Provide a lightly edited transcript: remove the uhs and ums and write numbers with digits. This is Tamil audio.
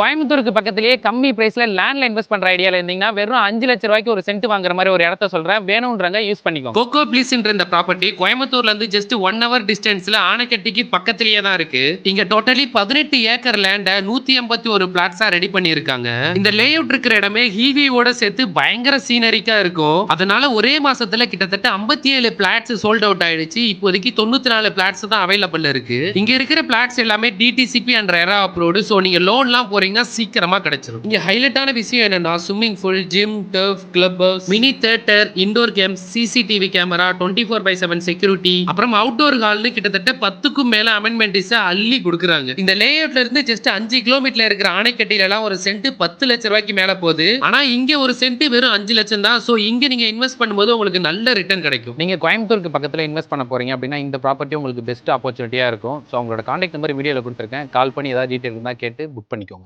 கோயம்புத்தூருக்கு பக்கத்திலேயே கம்மி பிரைஸ்ல லேண்ட்ல இன்வெஸ்ட் பண்ற ஐடியால இருந்தீங்கன்னா வெறும் 5 லட்சம் ரூபாய்க்கு ஒரு சென்ட் வாங்குற மாதிரி ஒரு இடத்த சொல்றேன், வேணும்ன்றங்க யூஸ் பண்ணிக்கோங்க. கோகோ பிளீஸ்ன்ற இந்த ப்ராப்பர்ட்டி கோயம்புத்தூர்ல இருந்து ஜஸ்ட் 1 ஹவர் டிஸ்டன்ஸ்ல ஆனைக்கட்டிக்கு பக்கத்திலேயே தான் இருக்கு. இங்க டோட்டலி 18 ஏக்கர் லேண்ட 181 பிளாட்ஸா ரெடி பண்ணிருக்காங்க. இந்த லே அவுட் இருக்கிற இடமே ஹில்வியோட சேர்த்து பயங்கர சீனரிக்கா இருக்கும். அதனால ஒரே மாசத்துல கிட்டத்தட்ட 57 பிளாட்ஸ் சோல்ட் அவுட் ஆயிடுச்சு. இப்போதைக்கு 94 பிளாட்ஸ் தான் அவைலபிள் இருக்கு. இங்க இருக்கிற பிளாட்ஸ் எல்லாமே DTCP and RERA approved. So நீங்க லோன்லாம் சீக்கிரமா கிடைச்சிரும். இங்க ஹைலைட்டான விஷயம் என்னன்னா swimming pool, gym, turf, club house, mini theatre, indoor games, CCTV camera, 24/7 security, அப்புறம் அவுட்டோர் ஹால்னு கிட்டத்தட்ட 10க்கும் மேல அமெண்ட்மெண்ட்ஸ் அள்ளி கொடுக்குறாங்க. இந்த லேஅவுட்ல இருந்து ஜஸ்ட் 5 கிலோமீட்டர்ல இருக்கிற ஆனைக்கட்டில எல்லாம் ஒரு சென்ட் 10 லட்சம் ரூபாய்க்கு மேல போகுது. ஆனா இங்க ஒரு சென்ட் வெறும் 5 லட்சம் தான். சோ இங்க நீங்க இன்வெஸ்ட் பண்ணும்போது உங்களுக்கு நல்ல ரிட்டர்ன் கிடைக்கும். நீங்க கோயம்புத்தூருக்கு பக்கத்துல இன்வெஸ்ட் பண்ண போறீங்க அப்படின்னா இந்த ப்ராப்பர்ட்டி உங்களுக்கு பெஸ்ட் ஆப்பர்ச்சுனிட்டியா இருக்கும். சோ உங்களோட கான்டாக்ட் நம்பர் வீடியோல கொடுத்துருக்கேன். கால் பண்ணி ஏதாவது டீடைல் இருந்தா கேட்டு புக் பண்ணிக்கோங்க.